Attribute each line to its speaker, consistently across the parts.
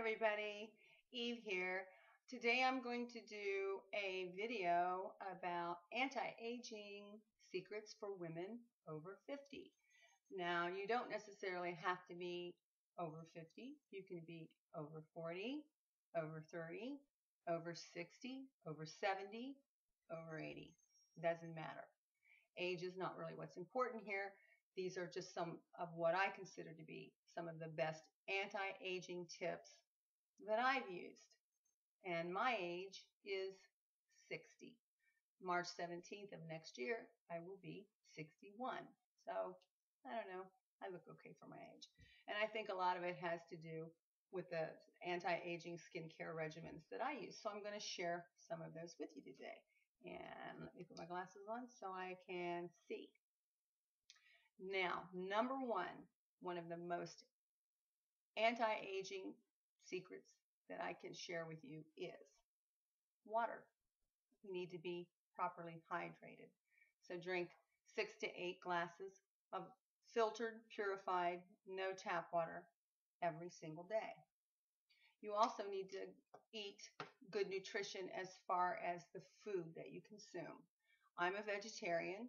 Speaker 1: everybody, Eve here. Today I'm going to do a video about anti-aging secrets for women over 50. Now, you don't necessarily have to be over 50. You can be over 40, over 30, over 60, over 70, over 80. Doesn't matter. Age is not really what's important here. These are just some of what I consider to be some of the best anti-aging tips that I've used. And my age is 60. March 17th of next year, I will be 61. So, I don't know. I look okay for my age. And I think a lot of it has to do with the anti-aging skincare regimens that I use. So I'm going to share some of those with you today. And let me put my glasses on so I can see. Now, number one of the most anti-aging secrets that I can share with you is water. You need to be properly hydrated. So drink 6 to 8 glasses of filtered, purified, no tap water every single day. You also need to eat good nutrition as far as the food that you consume. I'm a vegetarian,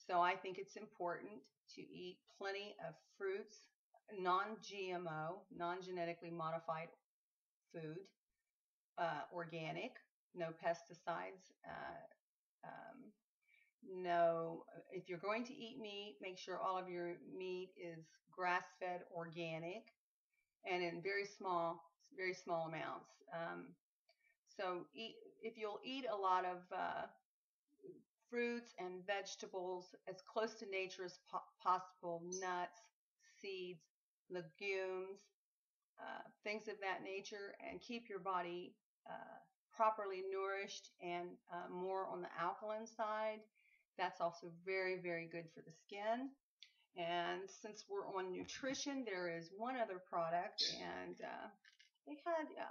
Speaker 1: so I think it's important to eat plenty of fruits, non-GMO, non-genetically modified food, organic, no pesticides, no, if you're going to eat meat, make sure all of your meat is grass-fed organic and in very small amounts. If you'll eat a lot of fruits and vegetables as close to nature as possible, nuts, seeds, legumes, things of that nature, and keep your body properly nourished and more on the alkaline side. That's also very, very good for the skin. And since we're on nutrition, there is one other product, and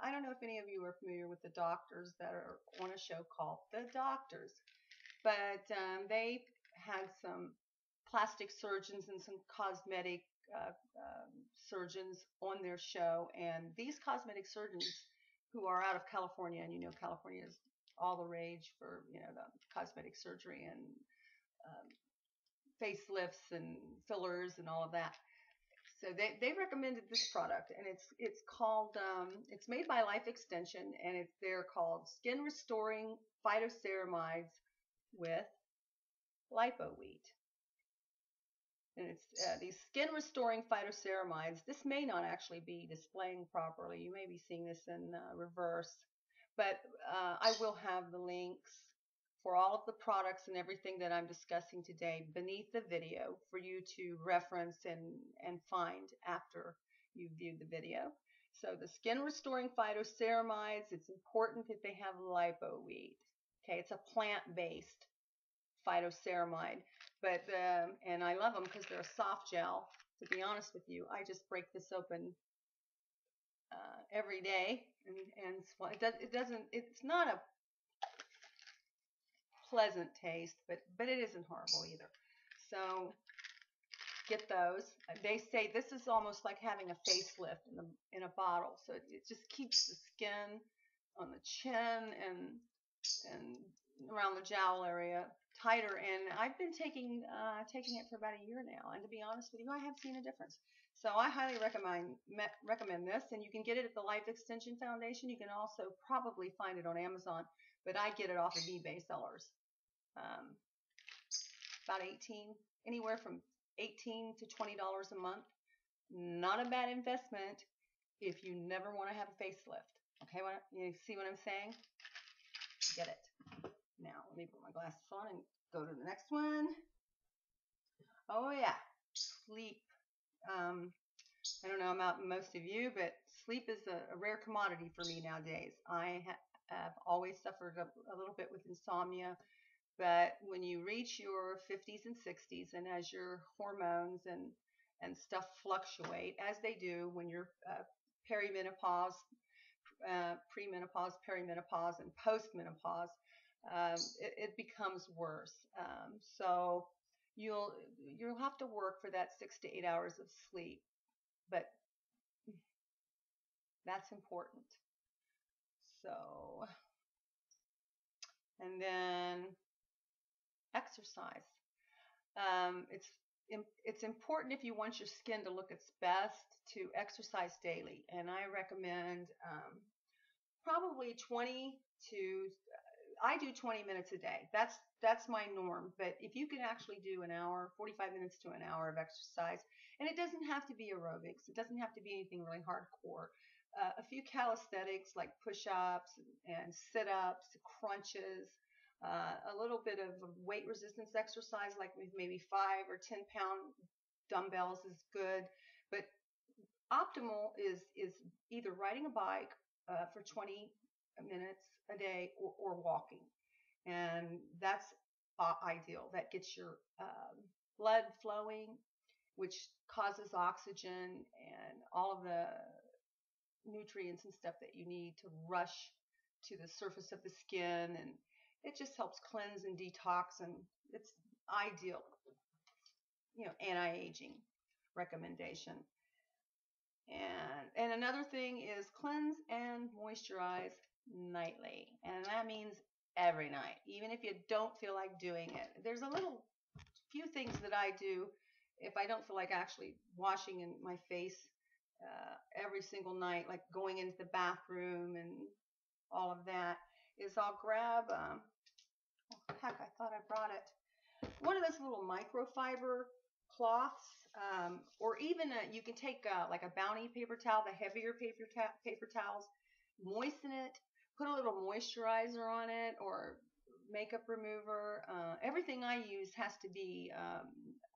Speaker 1: I don't know if any of you are familiar with the doctors that are on a show called The Doctors, but they had some plastic surgeons and some cosmetic surgeons on their show, and these cosmetic surgeons who are out of California, and California is all the rage for the cosmetic surgery and facelifts and fillers and all of that. So they recommended this product, and it's called it's made by Life Extension, and they're called Skin Restoring Phytoceramides with Lipowheat. And it's these skin restoring phytoceramides. This may not actually be displaying properly. You may be seeing this in reverse, but I will have the links for all of the products and everything that I'm discussing today beneath the video for you to reference and find after you viewed the video. So the skin restoring phytoceramides, it's important that they have lipowheat. Okay, it's a plant-based phytoceramide, but and I love them because they're a soft gel. To be honest with you, I just break this open every day, and it's not a pleasant taste, but it isn't horrible either. So get those. They say this is almost like having a facelift in a bottle. So it just keeps the skin on the chin and around the jowl area tighter. And I've been taking it for about a year now. And to be honest with you, I have seen a difference. So I highly recommend this, and you can get it at the Life Extension Foundation. You can also probably find it on Amazon, but I get it off of eBay sellers. About anywhere from $18 to $20 a month. Not a bad investment if you never want to have a facelift. Okay, you see what I'm saying? Get it. Now, let me put my glasses on and go to the next one. Oh, yeah. Sleep. I don't know about most of you, but sleep is a rare commodity for me nowadays. I have always suffered a little bit with insomnia, but when you reach your 50s and 60s, and as your hormones and stuff fluctuate, as they do when you're perimenopause, premenopause, perimenopause, and postmenopause, it becomes worse. So you'll have to work for that 6 to 8 hours of sleep, but That's important. So, and then exercise. It's important if you want your skin to look its best to exercise daily, and I recommend probably 20 to I do 20 minutes a day. That's my norm. But if you can actually do an hour, 45 minutes to an hour of exercise, and it doesn't have to be aerobics, it doesn't have to be anything really hardcore. A few calisthenics like push-ups and sit-ups, crunches, a little bit of weight resistance exercise like maybe 5 or 10 pound dumbbells is good. But optimal is either riding a bike for 20 minutes a day or walking, and that's ideal. That gets your blood flowing, which causes oxygen and all of the nutrients and stuff that you need to rush to the surface of the skin, and it just helps cleanse and detox, and it's ideal, anti-aging recommendation. And another thing is cleanse and moisturize nightly. And that means every night, even if you don't feel like doing it. There's a little few things that I do if I don't feel like actually washing in my face every single night, like going into the bathroom and all of that, is I'll grab, heck, I thought I brought it, one of those little microfiber cloths, or even you can take like a Bounty paper towel, the heavier paper towels, moisten it, put a little moisturizer on it or makeup remover. Everything I use has to be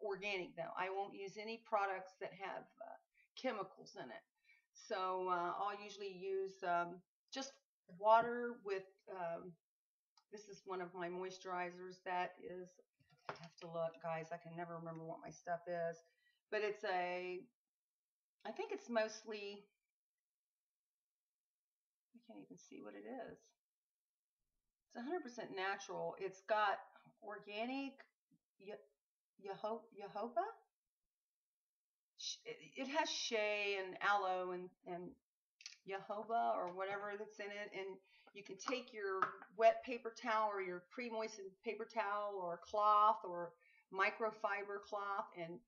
Speaker 1: organic though. I won't use any products that have chemicals in it. So I'll usually use just water with, this is one of my moisturizers that is, I have to look, guys. I can never remember what my stuff is. But I think it's mostly, I can't even see what it is. It's 100% natural. It's got organic jojoba. It has shea and aloe and jojoba or whatever that's in it. And you can take your wet paper towel or your pre-moistened paper towel or cloth or microfiber cloth and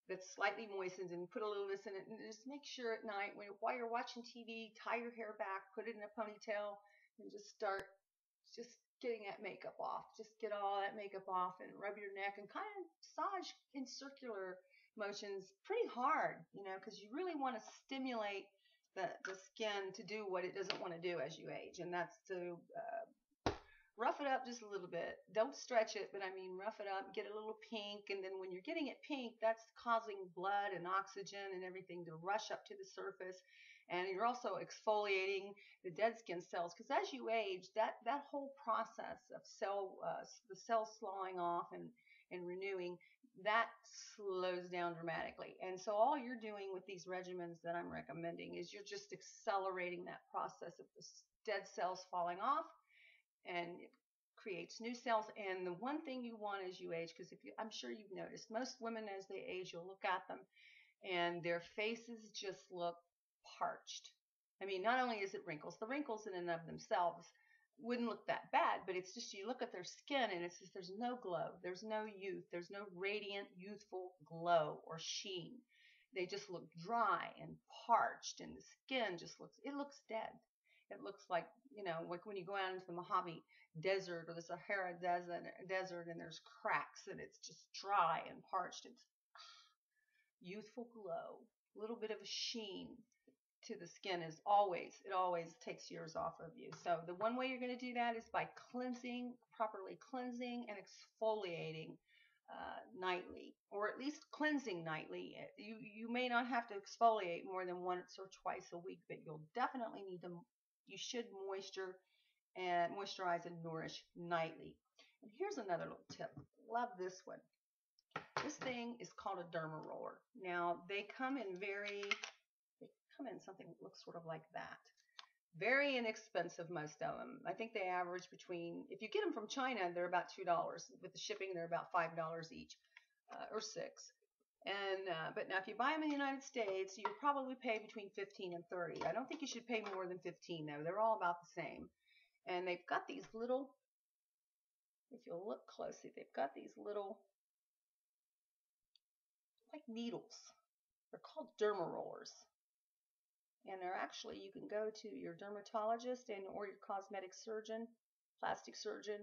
Speaker 1: that's slightly moistened and put a little of this in it, and just make sure at night while you're watching TV, tie your hair back, put it in a ponytail, and just start just getting that makeup off. Just get all that makeup off and rub your neck and kind of massage in circular motions pretty hard, because you really want to stimulate the skin to do what it doesn't want to do as you age, and that's to rough it up just a little bit. Don't stretch it, but I mean rough it up, get a little pink, and then when you're getting it pink, that's causing blood and oxygen and everything to rush up to the surface. And you're also exfoliating the dead skin cells, because as you age, that whole process of the cells slowing off and renewing, that slows down dramatically. And so all you're doing with these regimens that I'm recommending is you're just accelerating that process of the dead cells falling off, and it creates new cells. And the one thing you want as you age, because I'm sure you've noticed, most women as they age, you'll look at them and their faces just look parched. I mean, not only is it wrinkles, the wrinkles in and of themselves wouldn't look that bad, but it's just you look at their skin and it's just there's no glow, there's no youth, there's no radiant, youthful glow or sheen. They just look dry and parched, and the skin just looks dead. It looks like, like when you go out into the Mojave Desert or the Sahara Desert and there's cracks and it's just dry and parched. It's youthful glow, a little bit of a sheen to the skin it always takes years off of you. So the one way you're going to do that is by properly cleansing and exfoliating nightly, or at least cleansing nightly. You may not have to exfoliate more than once or twice a week, but you'll definitely you should moisturize and nourish nightly. And here's another little tip. Love this one. This thing is called a Derma roller. Now they come in something that looks sort of like that. Very inexpensive, most of them. I think they average between, if you get them from China, they're about $2. With the shipping, they're about $5 each, or $6. And but now if you buy them in the United States, you'll probably pay between 15 and 30. I don't think you should pay more than 15 though. They're all about the same. And they've got these little, if you'll look closely, they've got these little like needles. They're called derma rollers. And they're actually, you can go to your dermatologist and or your cosmetic surgeon, plastic surgeon,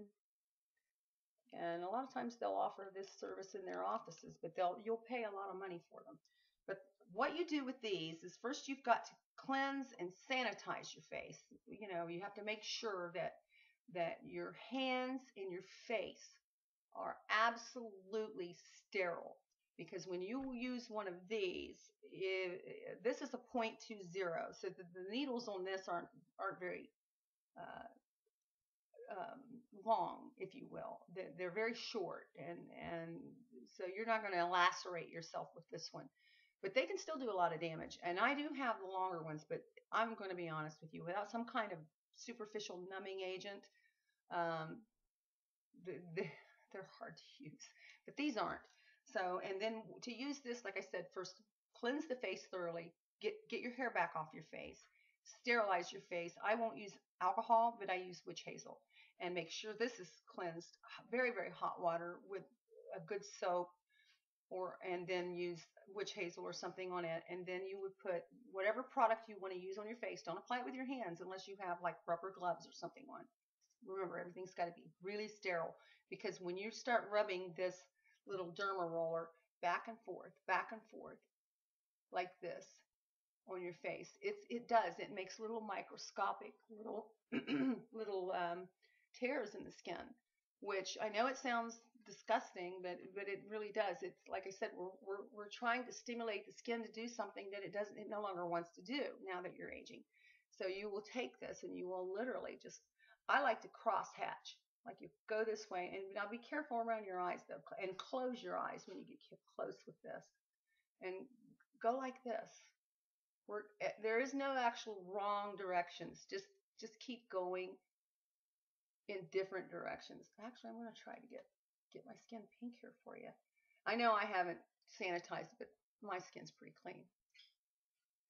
Speaker 1: and a lot of times they'll offer this service in their offices, but you'll pay a lot of money for them. But what you do with these is first you've got to cleanse and sanitize your face. You have to make sure that your hands and your face are absolutely sterile, because when you use one of these, this is a 0.20, so the needles on this aren't very uh, long, if you will. They're very short, and so you're not going to lacerate yourself with this one. But they can still do a lot of damage. And I do have the longer ones, but I'm going to be honest with you, without some kind of superficial numbing agent, um, they're hard to use. But these aren't. So, and then to use this, like I said, first cleanse the face thoroughly. Get your hair back off your face. Sterilize your face. I won't use alcohol, but I use witch hazel. And make sure this is cleansed very, very hot water with a good soap, and then use witch hazel or something on it. And then you would put whatever product you want to use on your face. Don't apply it with your hands unless you have like rubber gloves or something on. Remember, everything's got to be really sterile, because when you start rubbing this little derma roller back and forth like this on your face, it makes little microscopic little little tears in the skin, which I know it sounds disgusting, but it really does. It's like I said, we're trying to stimulate the skin to do something that it no longer wants to do now that you're aging. So you will take this and you will literally just, I like to cross hatch. Like you go this way, and now be careful around your eyes though, and close your eyes when you get close with this, and go like this. There is no actual wrong directions. Just keep going in different directions. Actually, I'm going to try to get my skin pink here for you. I know I haven't sanitized, but my skin's pretty clean.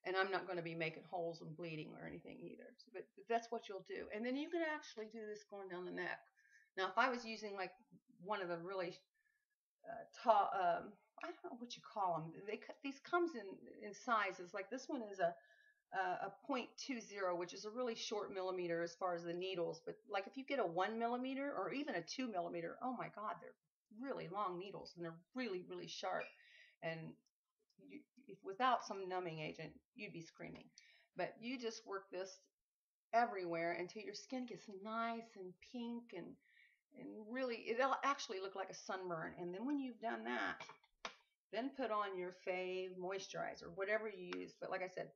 Speaker 1: And I'm not going to be making holes and bleeding or anything either. But that's what you'll do. And then you can actually do this going down the neck. Now, if I was using like one of the really tall, I don't know what you call them. These comes in sizes. Like this one is a 0.20, which is a really short millimeter as far as the needles. But like if you get a 1 millimeter or even a 2 millimeter, oh my God, they're really long needles and they're really, really sharp. And if without some numbing agent, you'd be screaming. But you just work this everywhere until your skin gets nice and pink, and really, it'll actually look like a sunburn. And then when you've done that, then put on your fave moisturizer, whatever you use. But like I said,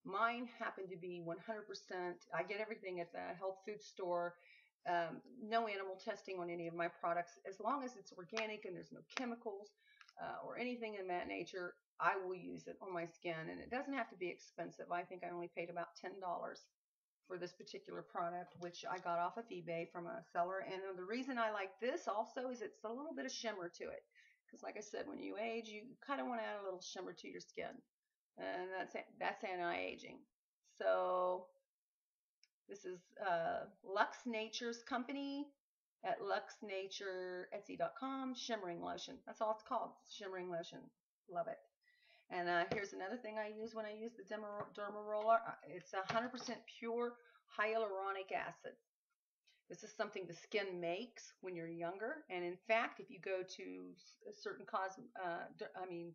Speaker 1: mine happened to be 100%. I get everything at the health food store. No animal testing on any of my products. As long as it's organic and there's no chemicals or anything in that nature, I will use it on my skin. And it doesn't have to be expensive. I think I only paid about $10 for this particular product, which I got off of eBay from a seller. And the reason I like this also is it's a little bit of shimmer to it. Because like I said, when you age, you kind of want to add a little shimmer to your skin. And that's anti-aging. So this is Lux Nature's company at luxnatureetsy.com, Shimmering Lotion. That's all it's called, Shimmering Lotion. Love it. And here's another thing I use when I use the derma roller. It's 100% pure hyaluronic acid. This is something the skin makes when you're younger. And in fact, if you go to certain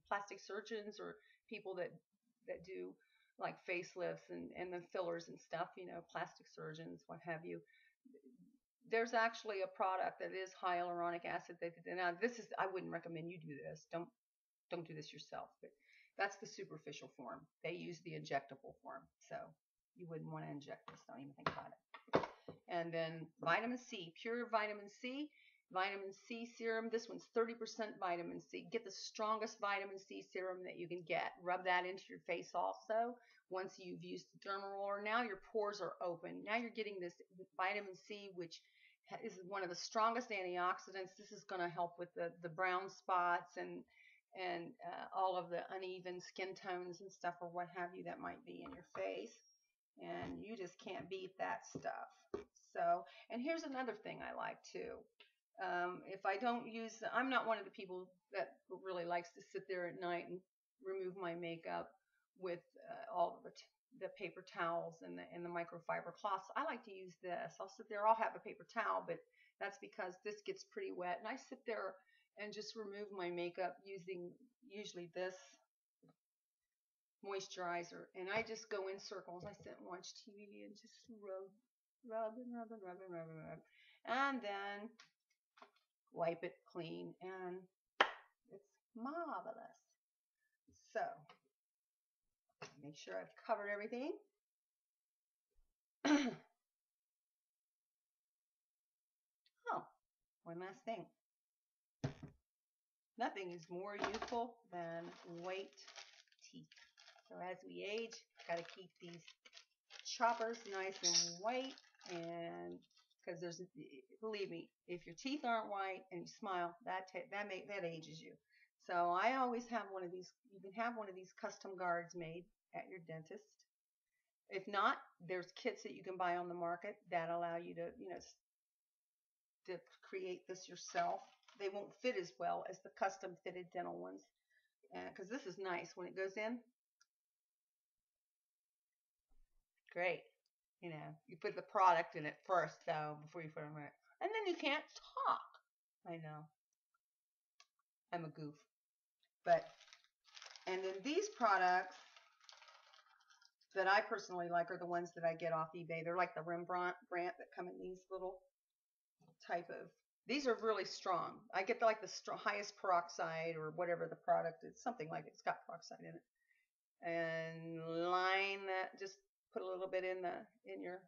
Speaker 1: plastic surgeons or people that do like facelifts and the fillers and stuff, plastic surgeons, what have you, there's actually a product that is hyaluronic acid. Now I wouldn't recommend you do this. Don't do this yourself. But that's the superficial form. They use the injectable form, so you wouldn't want to inject this. Don't even think about it. And then vitamin C, pure vitamin C serum. This one's 30% vitamin C. Get the strongest vitamin C serum that you can get. Rub that into your face also. Once you've used the derma roller, now your pores are open. Now you're getting this vitamin C, which is one of the strongest antioxidants. This is going to help with the brown spots and and all of the uneven skin tones and stuff, or what have you, that might be in your face. And you just can't beat that stuff. So, and here's another thing I like too. If I don't use, I'm not one of the people that really likes to sit there at night and remove my makeup with all of the paper towels and the microfiber cloths. I like to use this. I'll sit there, I'll have a paper towel, but that's because this gets pretty wet, and I sit there and just remove my makeup using usually this moisturizer, and I just go in circles. I sit and watch TV and just rub and rub and rub and rub and rub, and then wipe it clean, and it's marvelous. So make sure I've covered everything. Oh, one last thing. Nothing is more youthful than white teeth. So as we age, got to keep these choppers nice and white, and because there's, believe me, if your teeth aren't white and you smile, that ages you. So I always have one of these. You can have one of these custom guards made at your dentist. If not, there's kits that you can buy on the market that allow you to, to create this yourself. They won't fit as well as the custom fitted dental ones, because this is nice when it goes in. Great. You put the product in it first, though, before you put them in it. And then you can't talk. I know. I'm a goof. And then these products that I personally like are the ones that I get off eBay. They're like the Rembrandt brand that come in these little type of, these are really strong. I get like the highest peroxide or whatever the product is, something like it. It's got peroxide in it. And line that, just put a little bit in your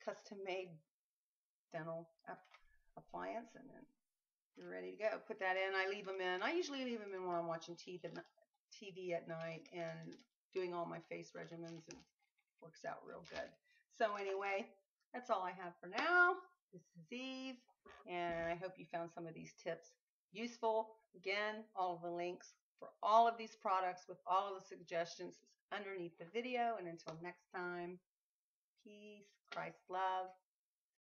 Speaker 1: custom made dental appliance, and then you're ready to go. Put that in. I leave them in. I usually leave them in when I'm watching TV at night and doing all my face regimens, and works out real good. So anyway, that's all I have for now. This is Eve, and I hope you found some of these tips useful. Again, all of the links for all of these products with all of the suggestions is underneath the video. And until next time, peace, Christ love.